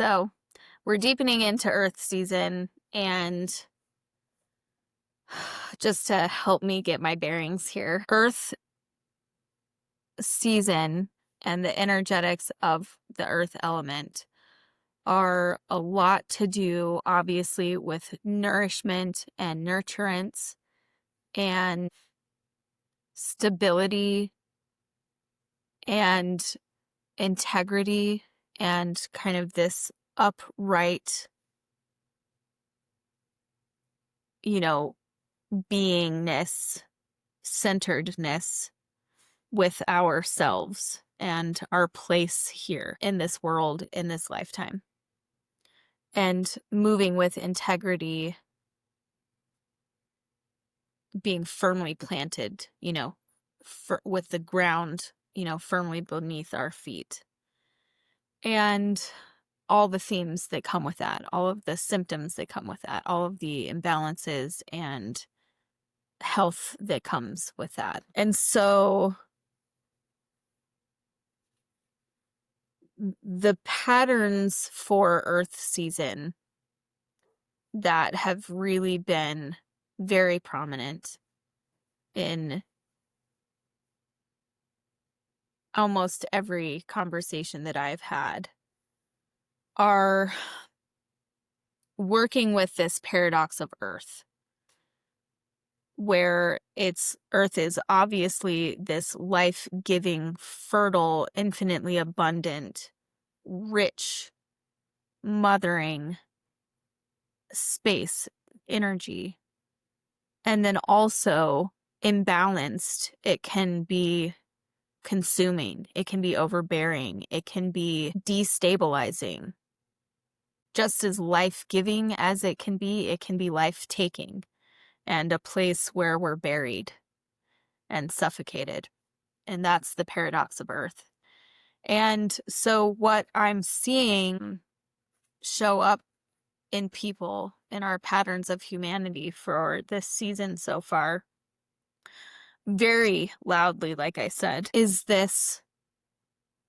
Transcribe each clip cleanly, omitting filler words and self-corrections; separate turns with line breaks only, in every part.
So we're deepening into Earth season, and just to help me get my bearings here, Earth season and the energetics of the Earth element are a lot to do, obviously, with nourishment and nurturance and stability and integrity and kind of this upright, beingness, centeredness with ourselves and our place here in this world, in this lifetime. And moving with integrity, being firmly planted, with the ground, firmly beneath our feet. And all the themes that come with that, all of the symptoms that come with that, all of the imbalances and health that comes with that. And so the patterns for Earth season that have really been very prominent in almost every conversation that I've had are working with this paradox of Earth, where Earth is obviously this life-giving, fertile, infinitely abundant, rich, mothering space, energy. And then also imbalanced, it can be consuming, it can be overbearing, it can be destabilizing. Just as life-giving as it can be life-taking, and a place where we're buried and suffocated. And that's the paradox of Earth. And so what I'm seeing show up in people, in our patterns of humanity for this season so far, very loudly, like I said, is this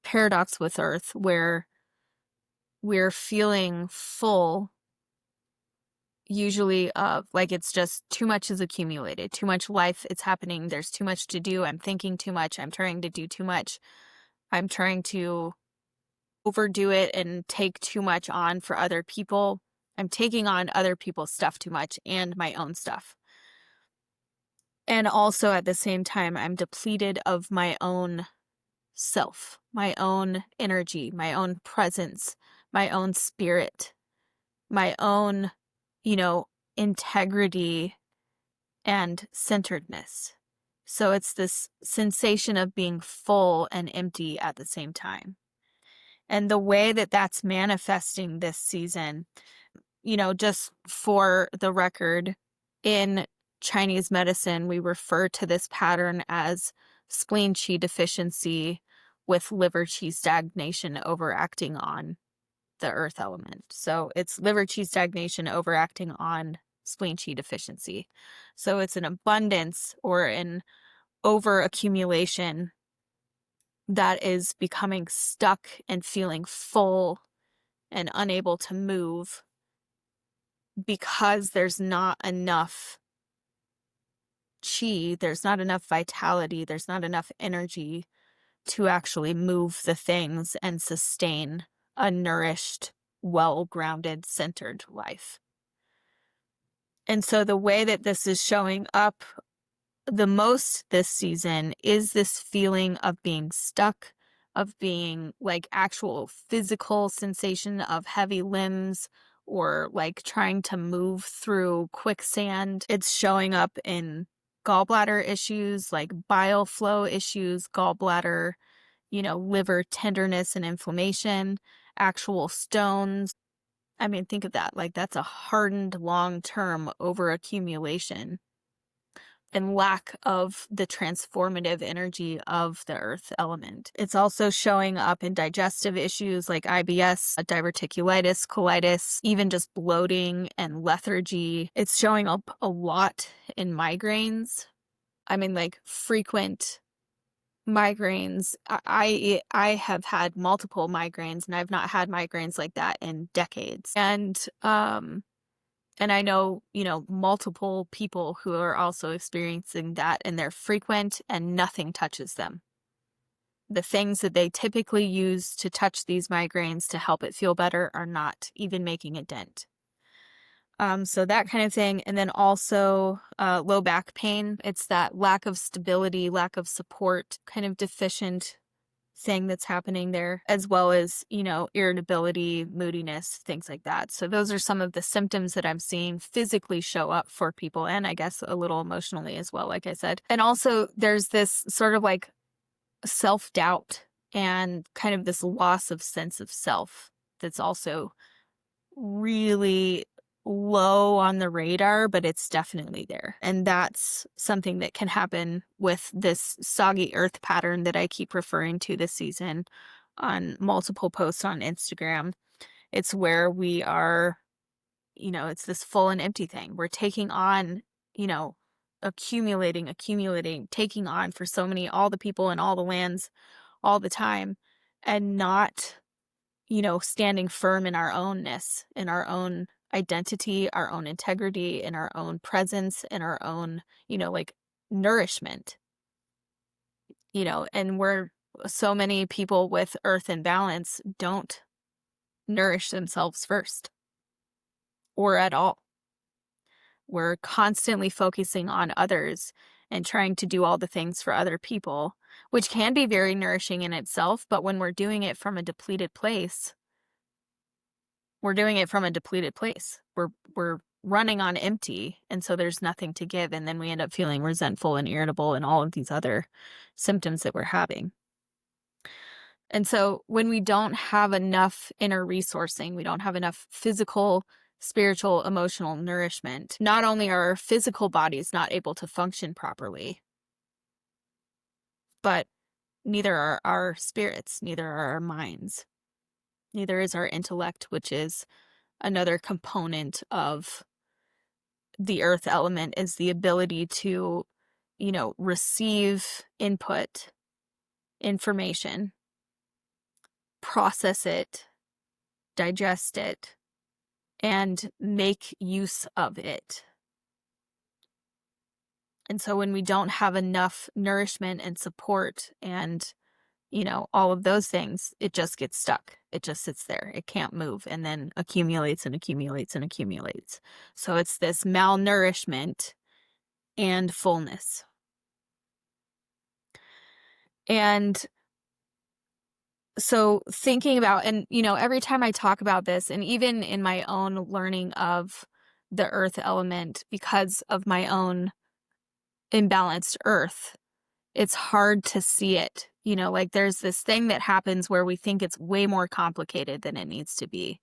paradox with Earth where we're feeling full, usually of like it's just too much is accumulated, too much life, it's happening, there's too much to do, I'm thinking too much, I'm trying to do too much, I'm trying to overdo it and take too much on for other people. I'm taking on other people's stuff too much and my own stuff. And also at the same time, I'm depleted of my own self, my own energy, my own presence, my own spirit, my own, integrity and centeredness. So it's this sensation of being full and empty at the same time. And the way that that's manifesting this season, just for the record, in Chinese medicine, we refer to this pattern as spleen qi deficiency with liver qi stagnation overacting on the earth element. So it's liver qi stagnation overacting on spleen qi deficiency. So it's an abundance or an overaccumulation that is becoming stuck and feeling full and unable to move because there's not enough chi, there's not enough vitality, there's not enough energy to actually move the things and sustain a nourished, well-grounded, centered life. And so the way that this is showing up the most this season is this feeling of being stuck, of being like actual physical sensation of heavy limbs or like trying to move through quicksand. It's showing up in gallbladder issues, like bile flow issues, gallbladder, liver tenderness and inflammation, actual stones. I mean, think of that. Like that's a hardened long-term overaccumulation and lack of the transformative energy of the earth element. It's also showing up in digestive issues like IBS, diverticulitis, colitis, even just bloating and lethargy. It's showing up a lot in migraines. I mean, like frequent migraines. I have had multiple migraines, and I've not had migraines like that in decades. And I know, multiple people who are also experiencing that, and they're frequent and nothing touches them. The things that they typically use to touch these migraines to help it feel better are not even making a dent. So that kind of thing. And then also low back pain. It's that lack of stability, lack of support, kind of deficient thing that's happening there, as well as, irritability, moodiness, things like that. So those are some of the symptoms that I'm seeing physically show up for people, and I guess a little emotionally as well, like I said. And also there's this sort of like self-doubt and kind of this loss of sense of self that's also really low on the radar, but it's definitely there. And that's something that can happen with this soggy earth pattern that I keep referring to this season on multiple posts on Instagram. It's where we are, it's this full and empty thing. We're taking on, accumulating, taking on for all the people and all the lands all the time, and not standing firm in our ownness, in our own identity, our own integrity, in our own presence, in our own, like nourishment, and so many people with Earth Imbalance don't nourish themselves first or at all. We're constantly focusing on others and trying to do all the things for other people, which can be very nourishing in itself. But when we're doing it from a depleted place, we're running on empty, and so there's nothing to give, and then we end up feeling resentful and irritable and all of these other symptoms that we're having. And so when we don't have enough inner resourcing, we don't have enough physical, spiritual, emotional nourishment, not only are our physical bodies not able to function properly, but neither are our spirits, neither are our minds, neither is our intellect, which is another component of the earth element, is the ability to, receive input, information, process it, digest it, and make use of it. And so when we don't have enough nourishment and support and, all of those things, it just gets stuck. It just sits there. It can't move, and then accumulates and accumulates and accumulates. So it's this malnourishment and fullness. And so thinking about, and, every time I talk about this, and even in my own learning of the earth element, because of my own imbalanced earth, it's hard to see it. Like there's this thing that happens where we think it's way more complicated than it needs to be.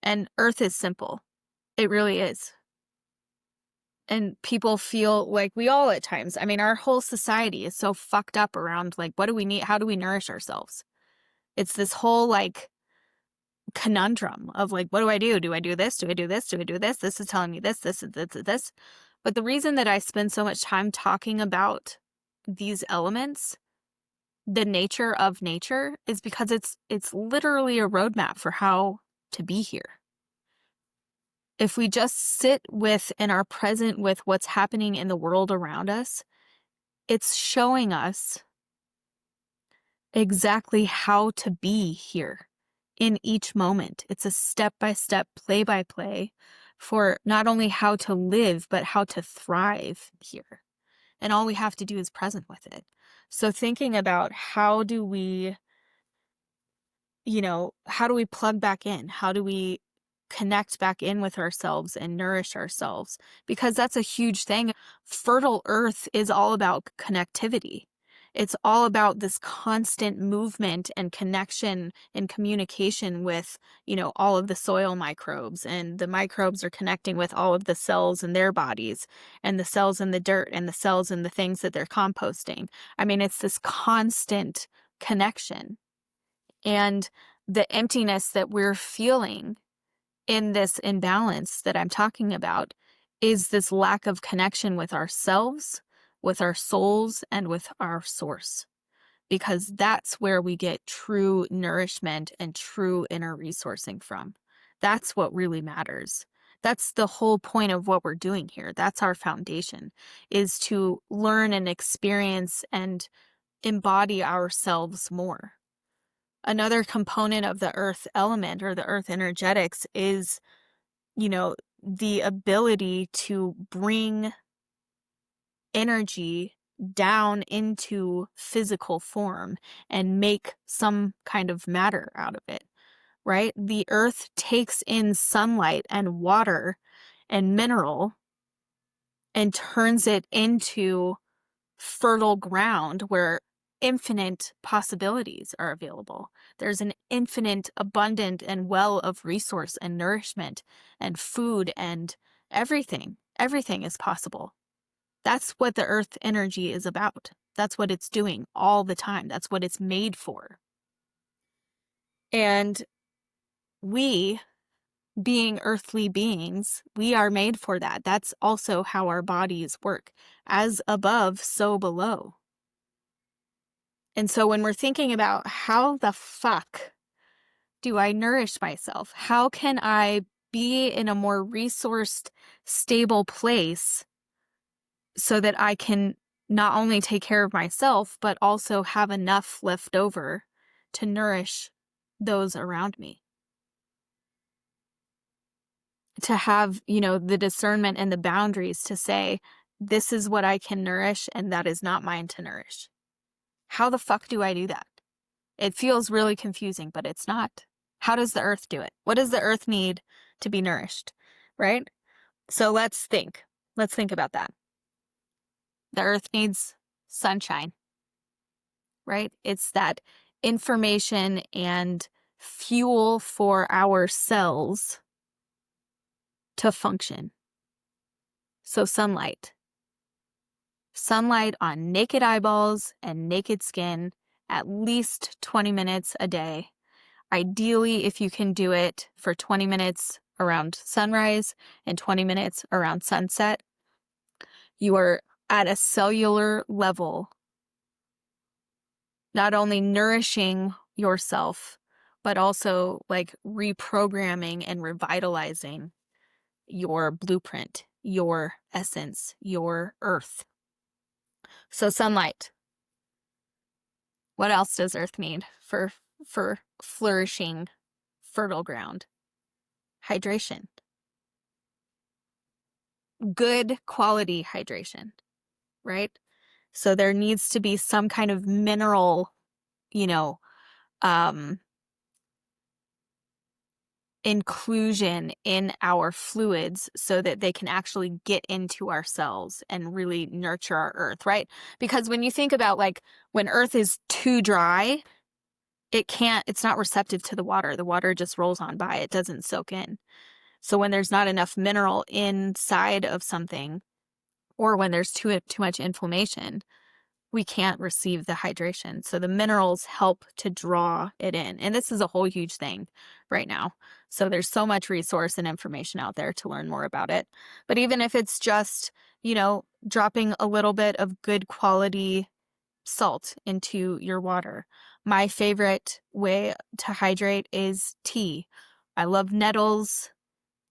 And earth is simple. It really is. And people feel like we all at times, I mean, our whole society is so fucked up around like, what do we need? How do we nourish ourselves? It's this whole like conundrum of like, what do I do? Do I do this? Do I do this? Do I do this? This is telling me this, this is this. But the reason that I spend so much time talking about these elements, the nature of nature, is because it's literally a roadmap for how to be here. If we just sit with and are present with what's happening in the world around us, it's showing us exactly how to be here in each moment. It's a step-by-step, play-by-play for not only how to live, but how to thrive here. And all we have to do is present with it. So thinking about how do we plug back in? How do we connect back in with ourselves and nourish ourselves? Because that's a huge thing. Fertile earth is all about connectivity. It's all about this constant movement and connection and communication with, all of the soil microbes, and the microbes are connecting with all of the cells in their bodies, and the cells in the dirt, and the cells in the things that they're composting. I mean, it's this constant connection. And the emptiness that we're feeling in this imbalance that I'm talking about is this lack of connection with ourselves, with our souls, and with our source. because that's where we get true nourishment and true inner resourcing from. That's what really matters. That's the whole point of what we're doing here. That's our foundation, is to learn and experience and embody ourselves more. Another component of the earth element or the earth energetics is, the ability to bring energy down into physical form and make some kind of matter out of it, right? The earth takes in sunlight and water and mineral and turns it into fertile ground where infinite possibilities are available. There's an infinite, abundant, and well of resource and nourishment and food and everything. Everything is possible. That's what the earth energy is about. That's what it's doing all the time. That's what it's made for. And we, being earthly beings, we are made for that. That's also how our bodies work. As above, so below. And so when we're thinking about how the fuck do I nourish myself? How can I be in a more resourced, stable place so that I can not only take care of myself, but also have enough left over to nourish those around me? To have, the discernment and the boundaries to say, this is what I can nourish and that is not mine to nourish. How the fuck do I do that? It feels really confusing, but it's not. How does the earth do it? What does the earth need to be nourished, right? So let's think. Let's think about that. The earth needs sunshine, right? It's that information and fuel for our cells to function. So sunlight. Sunlight on naked eyeballs and naked skin at least 20 minutes a day. Ideally, if you can do it for 20 minutes around sunrise and 20 minutes around sunset, you are at a cellular level, not only nourishing yourself, but also like reprogramming and revitalizing your blueprint, your essence, your earth. So sunlight. What else does earth need for flourishing fertile ground? Hydration. Good quality hydration, right? So there needs to be some kind of mineral, inclusion in our fluids so that they can actually get into our cells and really nurture our earth, right? Because when you think about when earth is too dry, it's not receptive to the water. The water just rolls on by. It doesn't soak in. So when there's not enough mineral inside of something, or when there's too much inflammation, we can't receive the hydration. So the minerals help to draw it in. And this is a whole huge thing right now. So there's so much resource and information out there to learn more about it. But even if it's just, dropping a little bit of good quality salt into your water. My favorite way to hydrate is tea. I love nettles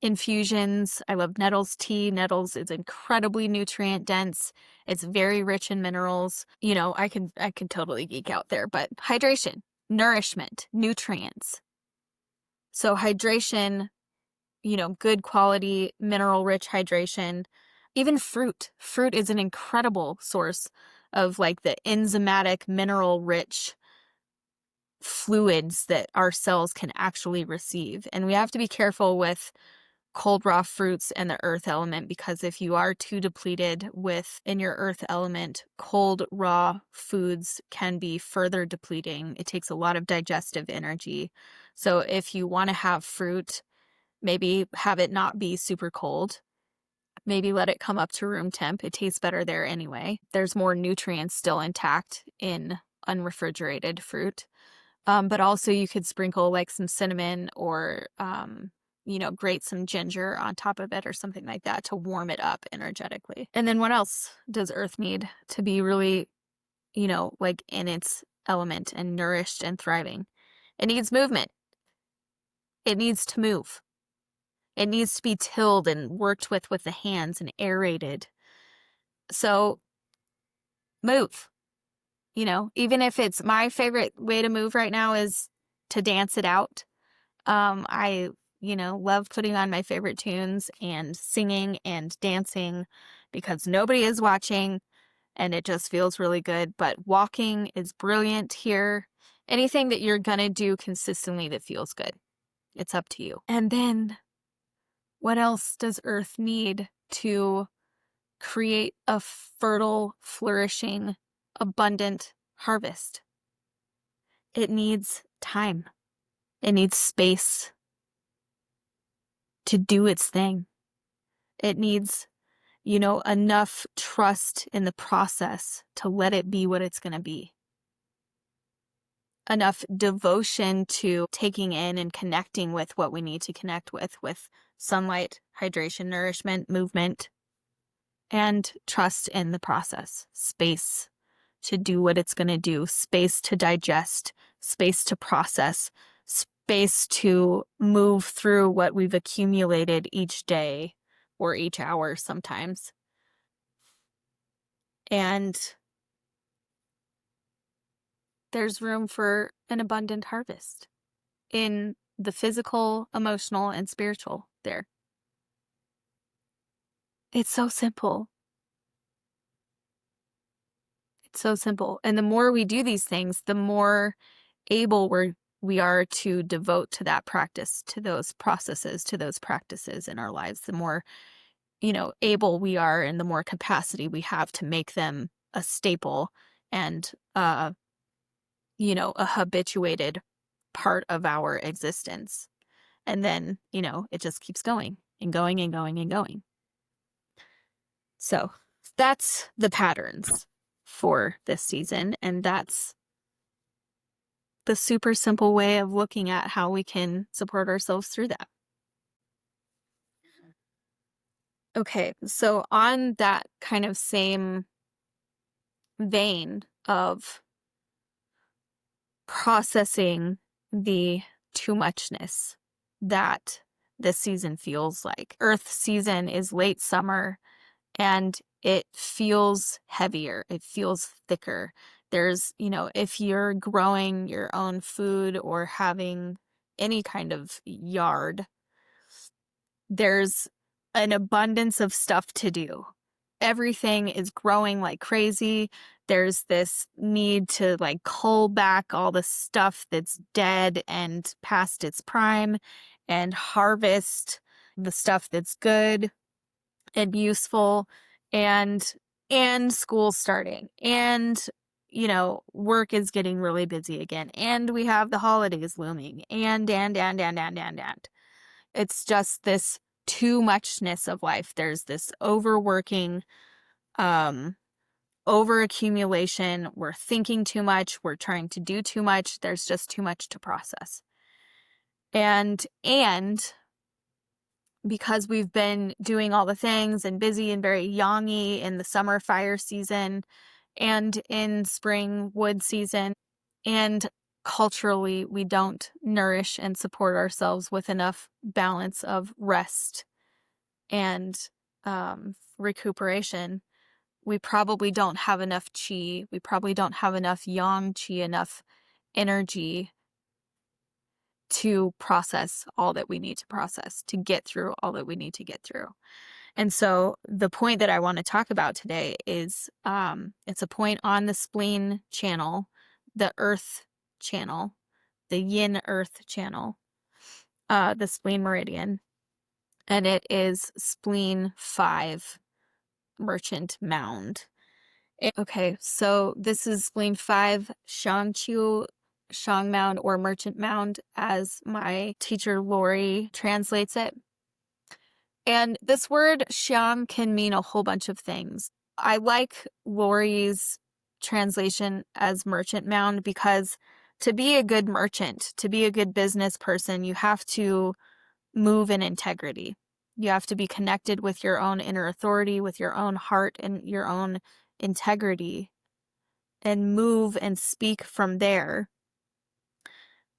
infusions. I love nettles tea. Nettles is incredibly nutrient dense. It's very rich in minerals. I can totally geek out there, but hydration, nourishment, nutrients. So hydration, good quality, mineral rich hydration. Even fruit. Fruit is an incredible source of the enzymatic, mineral rich fluids that our cells can actually receive. And we have to be careful with cold raw fruits and the earth element, because if you are too depleted in your earth element, cold raw foods can be further depleting. It takes a lot of digestive energy. So if you want to have fruit, maybe have it not be super cold. Maybe let it come up to room temp. It tastes better there anyway. There's more nutrients still intact in unrefrigerated fruit. But also you could sprinkle some cinnamon or grate some ginger on top of it or something like that to warm it up energetically. And then what else does earth need to be really, in its element and nourished and thriving. It needs movement. It needs to move. It needs to be tilled and worked with the hands and aerated. So move, even if it's my favorite way to move right now is to dance it out. I, love putting on my favorite tunes and singing and dancing because nobody is watching and it just feels really good. But walking is brilliant here. Anything that you're going to do consistently that feels good. It's up to you. And then what else does Earth need to create a fertile, flourishing, abundant harvest? It needs time. It needs space to do its thing. It needs, enough trust in the process to let it be what it's going to be. Enough devotion to taking in and connecting with what we need to connect with sunlight, hydration, nourishment, movement, and trust in the process. Space to do what it's going to do, space to digest, space to process, space to move through what we've accumulated each day or each hour sometimes. And there's room for an abundant harvest in the physical, emotional, and spiritual there. It's so simple. It's so simple. And the more we do these things, the more able we are to devote to that practice, to those processes, to those practices in our lives, the more, able we are and the more capacity we have to make them a staple and, a habituated part of our existence. And then, it just keeps going and going and going and going. So that's the patterns for this season. And that's the super simple way of looking at how we can support ourselves through that. Okay, so on that kind of same vein of processing the too muchness that this season feels like. Earth season is late summer and it feels heavier. It feels thicker. There's, if you're growing your own food or having any kind of yard, there's an abundance of stuff to do. Everything is growing like crazy. There's this need to cull back all the stuff that's dead and past its prime and harvest the stuff that's good and useful, and school starting, and work is getting really busy again, and we have the holidays looming, and it's just this too muchness of life. There's this overworking, over accumulation. We're thinking too much. We're trying to do too much. There's just too much to process. And because we've been doing all the things and busy and very yangy in the summer fire season and in spring wood season, and culturally we don't nourish and support ourselves with enough balance of rest and recuperation, we probably don't have enough chi. We probably don't have enough yang chi, enough energy to process all that we need to process, to get through all that we need to get through. And so the point that I want to talk about today is it's a point on the Spleen channel, the Earth channel, the Yin Earth channel, the Spleen Meridian, and it is Spleen 5, Merchant Mound. Okay, so this is Spleen 5, Shangqiu, Shang Mound, or Merchant Mound, as my teacher Lori translates it. And this word Xiang can mean a whole bunch of things. I like Lori's translation as Merchant Mound because to be a good merchant, to be a good business person, you have to move in integrity. You have to be connected with your own inner authority, with your own heart and your own integrity and move and speak from there,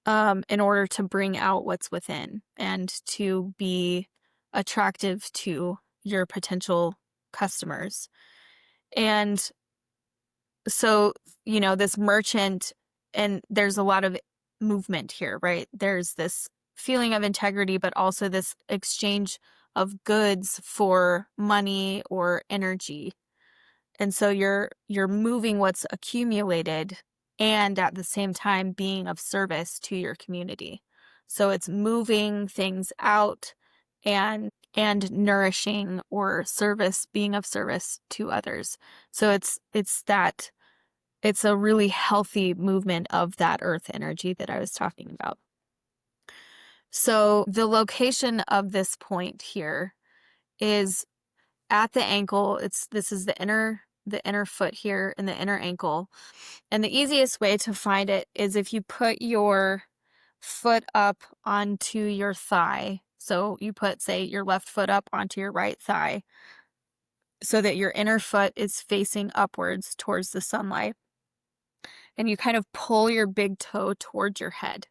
in order to bring out what's within and to be attractive to your potential customers. And so, this merchant, and there's a lot of movement here, right? There's this feeling of integrity, but also this exchange of goods for money or energy. And so you're moving what's accumulated and at the same time being of service to your community. So it's moving things out and nourishing or being of service to others. So it's a really healthy movement of that earth energy that I was talking about. So the location of this point here is at the ankle. This is the inner foot here and the inner ankle. And the easiest way to find it is if you put your foot up onto your thigh. So you put, say, your left foot up onto your right thigh so that your inner foot is facing upwards towards the sunlight. And you kind of pull your big toe towards your head.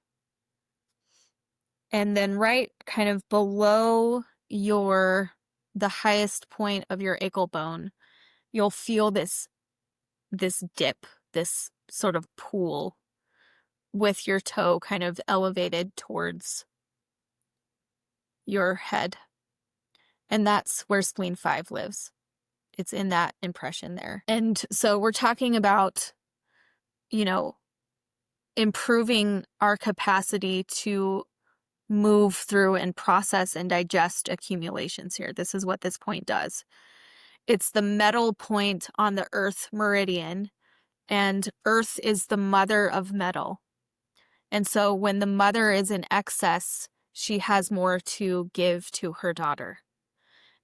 And then right kind of below the highest point of your ankle bone, you'll feel this dip, this sort of pool with your toe kind of elevated towards your head. And that's where spleen 5 lives. It's in that impression there. And so we're talking about, improving our capacity to move through and process and digest accumulations here. This is what this point does. It's the metal point on the Earth meridian, and Earth is the mother of metal. And so when the mother is in excess, she has more to give to her daughter.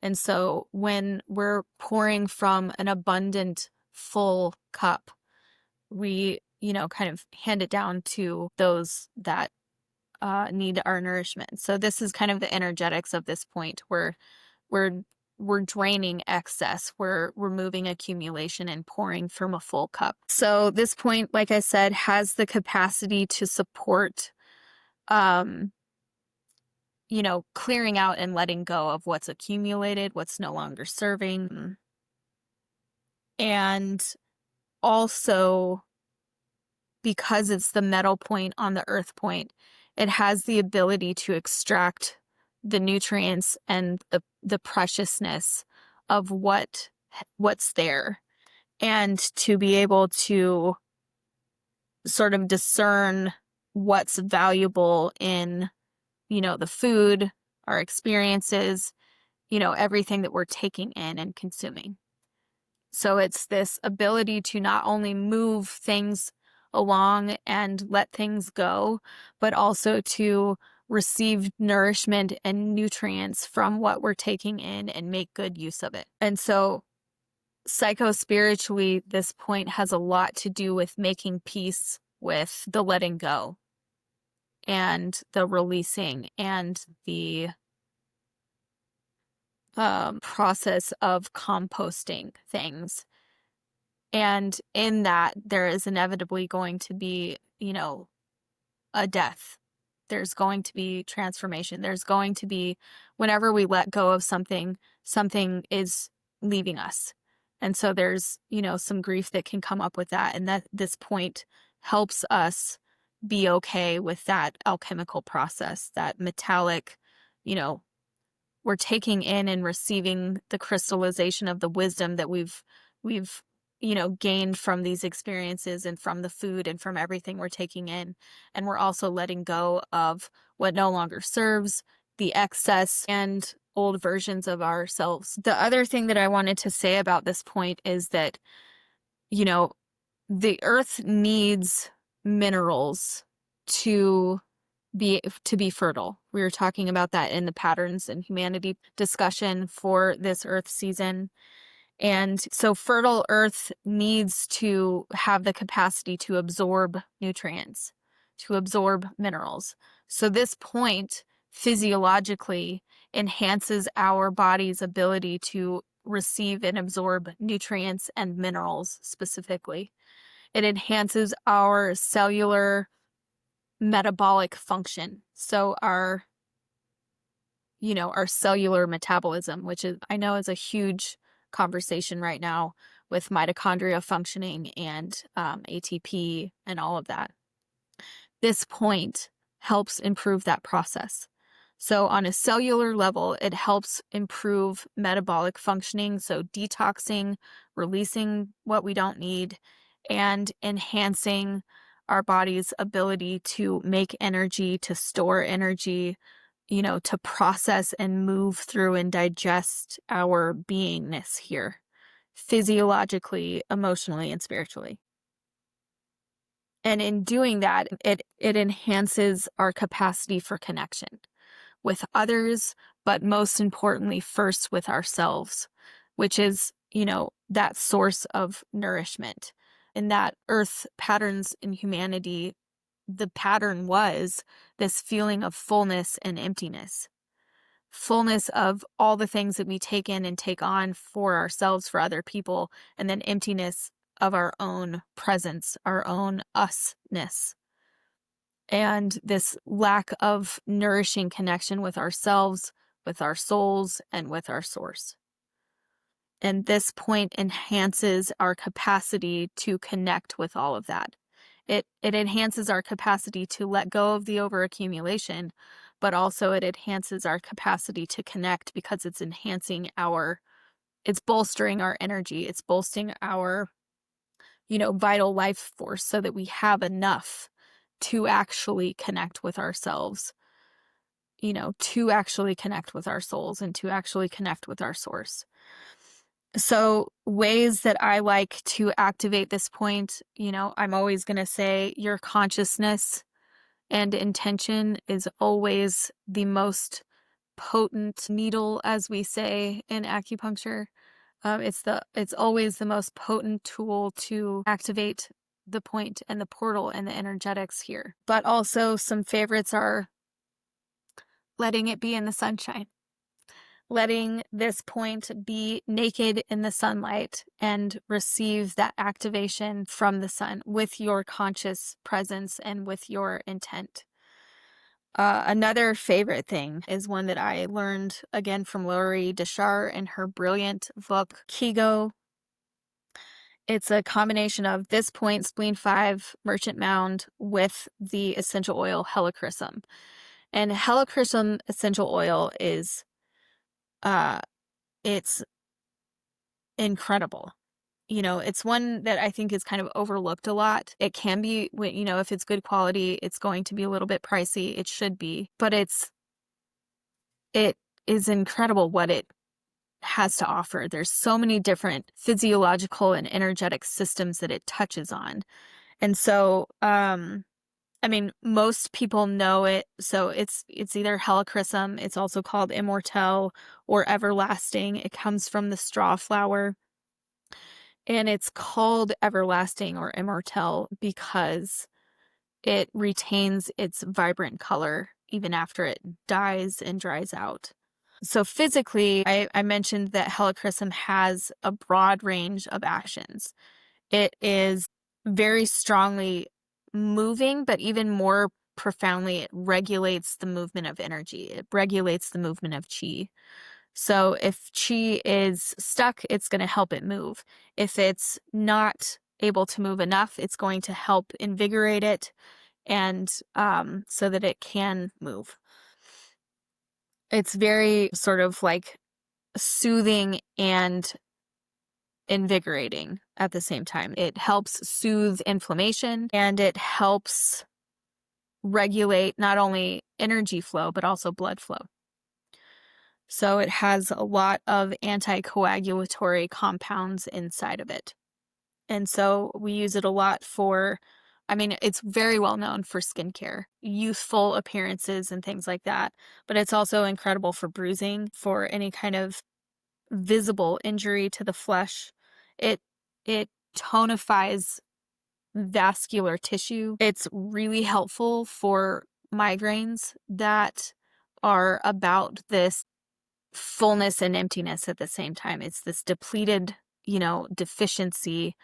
And so when we're pouring from an abundant, full cup, we, kind of hand it down to those that need our nourishment. So this is kind of the energetics of this point where we're draining excess, we're removing accumulation and pouring from a full cup. So this point, like I said, has the capacity to support clearing out and letting go of what's accumulated, what's no longer serving. And also, because it's the metal point on the earth point, it has the ability to extract the nutrients and the preciousness of what's there, and to be able to sort of discern what's valuable in, the food, our experiences, everything that we're taking in and consuming. So it's this ability to not only move things along and let things go, but also to receive nourishment and nutrients from what we're taking in and make good use of it. And so psycho-spiritually, this point has a lot to do with making peace with the letting go and the releasing and the process of composting things. And in that, there is inevitably going to be, a death. There's going to be transformation. There's going to be, whenever we let go of something is leaving us. And so there's, some grief that can come up with that. And that this point helps us be okay with that alchemical process, that metallic, we're taking in and receiving the crystallization of the wisdom that we've gained from these experiences and from the food and from everything we're taking in. And we're also letting go of what no longer serves, the excess and old versions of ourselves. The other thing that I wanted to say about this point is that, the earth needs minerals to be fertile. We were talking about that in the patterns and humanity discussion for this earth season. And so fertile earth needs to have the capacity to absorb nutrients, to absorb minerals. So this point physiologically enhances our body's ability to receive and absorb nutrients and minerals specifically. It enhances our cellular metabolic function. So our cellular metabolism, which is, I know, is a huge conversation right now with mitochondria functioning and ATP and all of that. This point helps improve that process. So on a cellular level, it helps improve metabolic functioning, so detoxing, releasing what we don't need, and enhancing our body's ability to make energy, to store energy, to process and move through and digest our beingness here, physiologically, emotionally, and spiritually. And in doing that, it enhances our capacity for connection with others, but most importantly, first with ourselves, which is, that source of nourishment. In that Earth patterns in humanity, the pattern was this feeling of fullness and emptiness. Fullness of all the things that we take in and take on for ourselves, for other people, and then emptiness of our own presence, our own usness. And this lack of nourishing connection with ourselves, with our souls, and with our source. And this point enhances our capacity to connect with all of that. It enhances our capacity to let go of the overaccumulation, but also it enhances our capacity to connect because it's bolstering our energy. It's bolstering our, vital life force so that we have enough to actually connect with ourselves, to actually connect with our souls and to actually connect with our source. So ways that I like to activate this point, I'm always going to say your consciousness and intention is always the most potent needle, as we say in acupuncture. It's always the most potent tool to activate the point and the portal and the energetics here. But also some favorites are letting it be in the sunshine. Letting this point be naked in the sunlight and receive that activation from the sun with your conscious presence and with your intent. Another favorite thing is one that I learned again from Laurie Deschar in her brilliant book, Kigo. It's a combination of this point, Spleen 5, Merchant Mound, with the essential oil Helichrysum. And Helichrysum essential oil is it's incredible. It's one that I think is kind of overlooked a lot. It can be, if it's good quality, it's going to be a little bit pricey. It should be, but it is incredible what it has to offer. There's so many different physiological and energetic systems that it touches on. And so, most people know it. So it's either Helichrysum, it's also called Immortelle or Everlasting. It comes from the straw flower. And it's called Everlasting or Immortelle because it retains its vibrant color even after it dies and dries out. So physically, I mentioned that Helichrysum has a broad range of actions. It is very strongly moving, but even more profoundly, it regulates the movement of energy. It regulates the movement of chi. So if chi is stuck, it's going to help it move. If it's not able to move enough, it's going to help invigorate it and so that it can move. It's very sort of like soothing and invigorating at the same time. It helps soothe inflammation and it helps regulate not only energy flow, but also blood flow. So it has a lot of anticoagulatory compounds inside of it. And so we use it a lot it's very well known for skincare, youthful appearances and things like that. But it's also incredible for bruising, for any kind of visible injury to the flesh. It tonifies vascular tissue. It's really helpful for migraines that are about this fullness and emptiness at the same time. It's this depleted, deficiency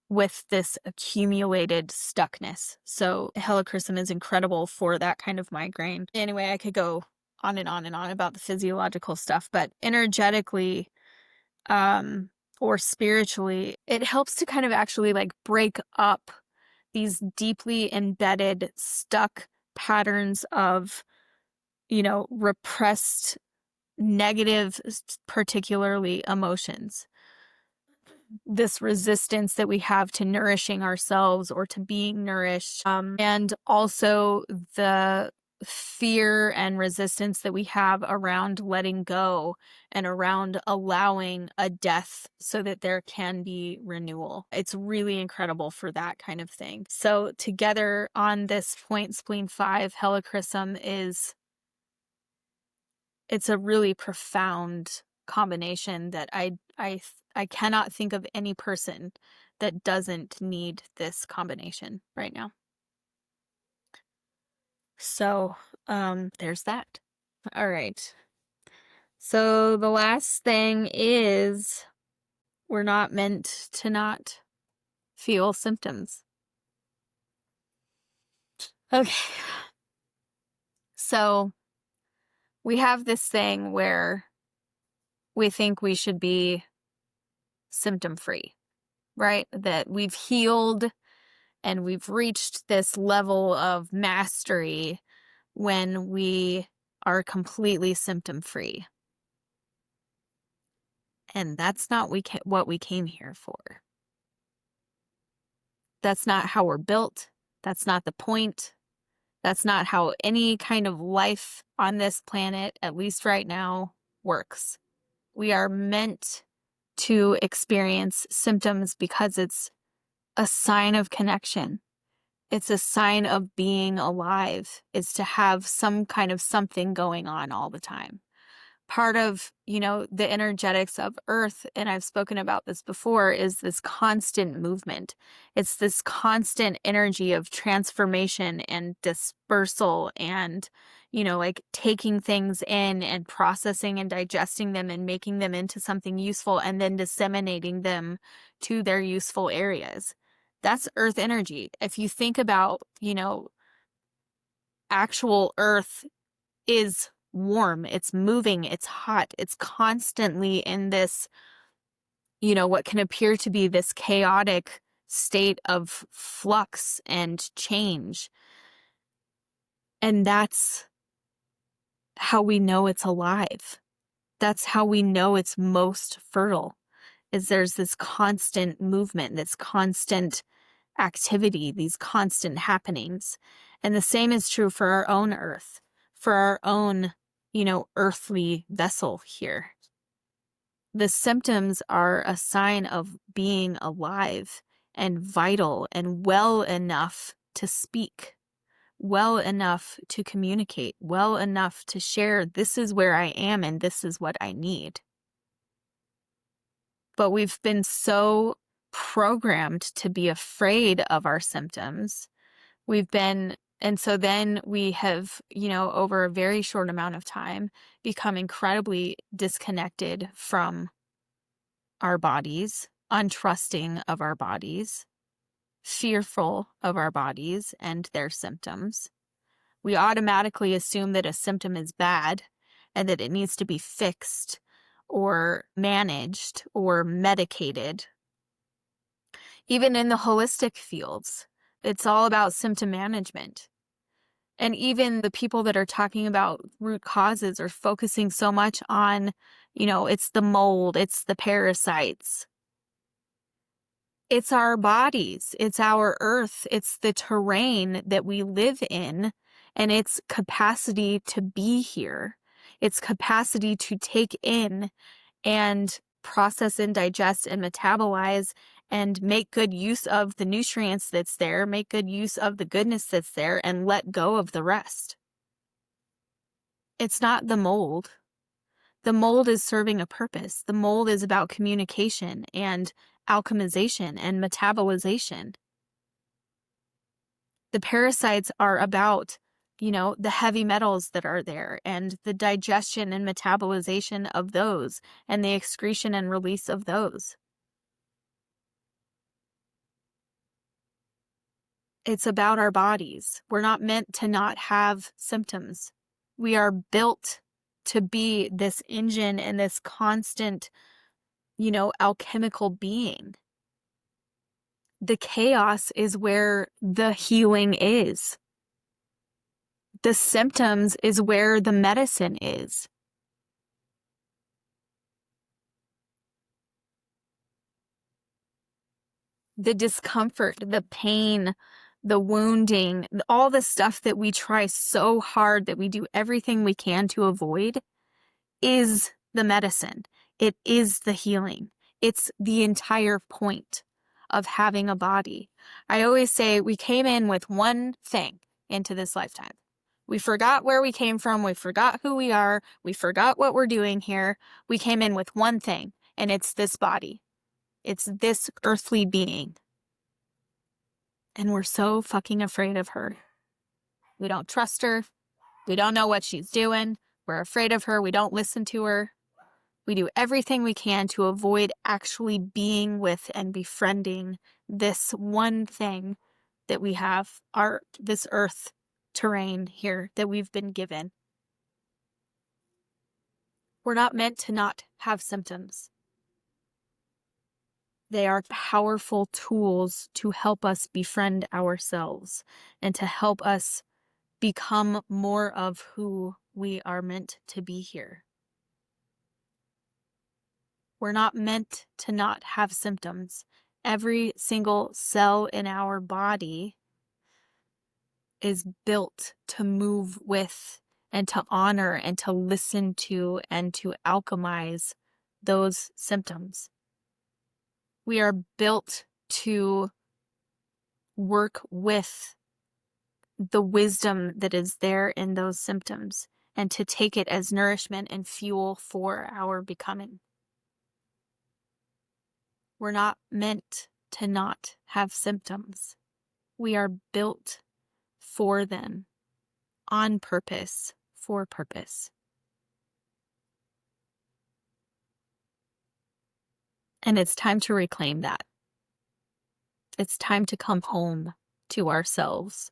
with this accumulated stuckness. So Helichrysum is incredible for that kind of migraine. Anyway, I could go on and on and on about the physiological stuff, but energetically, or spiritually, it helps to kind of actually like break up these deeply embedded, stuck patterns of, repressed, negative, particularly emotions. This resistance that we have to nourishing ourselves or to being nourished, and also the fear and resistance that we have around letting go and around allowing a death so that there can be renewal. It's really incredible for that kind of thing. So together on this point, Spleen 5, Helichrysum it's a really profound combination that I cannot think of any person that doesn't need this combination right now. So, there's that. All right. So the last thing is we're not meant to not feel symptoms. Okay. So we have this thing where we think we should be symptom free, right? That we've healed and we've reached this level of mastery when we are completely symptom free. And that's not what we came here for. That's not how we're built. That's not the point. That's not how any kind of life on this planet, at least right now, works. We are meant to experience symptoms because it's a sign of connection. It's a sign of being alive. It's to have some kind of something going on all the time. Part of, the energetics of Earth, and I've spoken about this before, is this constant movement. It's this constant energy of transformation and dispersal and, like taking things in and processing and digesting them and making them into something useful and then disseminating them to their useful areas. That's Earth energy. If you think about, actual Earth is warm, it's moving, it's hot, it's constantly in this, what can appear to be this chaotic state of flux and change. And that's how we know it's alive. That's how we know it's most fertile, is there's this constant movement, this constant activity, these constant happenings. And the same is true for our own Earth, for our own, earthly vessel here. The symptoms are a sign of being alive and vital and well enough to speak, well enough to communicate, well enough to share, this is where I am and this is what I need. But we've been so programmed to be afraid of our symptoms. And so then we have, over a very short amount of time, become incredibly disconnected from our bodies, untrusting of our bodies, fearful of our bodies and their symptoms. We automatically assume that a symptom is bad and that it needs to be fixed or managed or medicated. Even in the holistic fields, it's all about symptom management. And even the people that are talking about root causes are focusing so much on, it's the mold, it's the parasites. It's our bodies, it's our earth, it's the terrain that we live in, and its capacity to be here, its capacity to take in and process and digest and metabolize and make good use of the nutrients that's there, make good use of the goodness that's there, and let go of the rest. It's not the mold. The mold is serving a purpose. The mold is about communication and alchemization and metabolization. The parasites are about, the heavy metals that are there and the digestion and metabolization of those and the excretion and release of those. It's about our bodies. We're not meant to not have symptoms. We are built to be this engine and this constant, alchemical being. The chaos is where the healing is. The symptoms is where the medicine is. The discomfort, the pain, the wounding, all the stuff that we try so hard, that we do everything we can to avoid, is the medicine. It is the healing. It's the entire point of having a body. I always say we came in with one thing into this lifetime. We forgot where we came from. We forgot who we are. We forgot what we're doing here. We came in with one thing, and it's this body. It's this earthly being. And we're so fucking afraid of her. We don't trust her. We don't know what she's doing. We're afraid of her. We don't listen to her. We do everything we can to avoid actually being with and befriending this one thing that we have, this earth terrain here that we've been given. We're not meant to not have symptoms. They are powerful tools to help us befriend ourselves and to help us become more of who we are meant to be here. We're not meant to not have symptoms. Every single cell in our body is built to move with and to honor and to listen to and to alchemize those symptoms. We are built to work with the wisdom that is there in those symptoms and to take it as nourishment and fuel for our becoming. We're not meant to not have symptoms. We are built for them, on purpose, for purpose. And it's time to reclaim that. It's time to come home to ourselves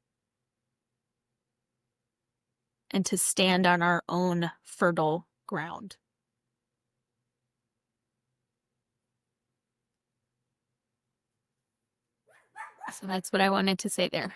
and to stand on our own fertile ground. So that's what I wanted to say there.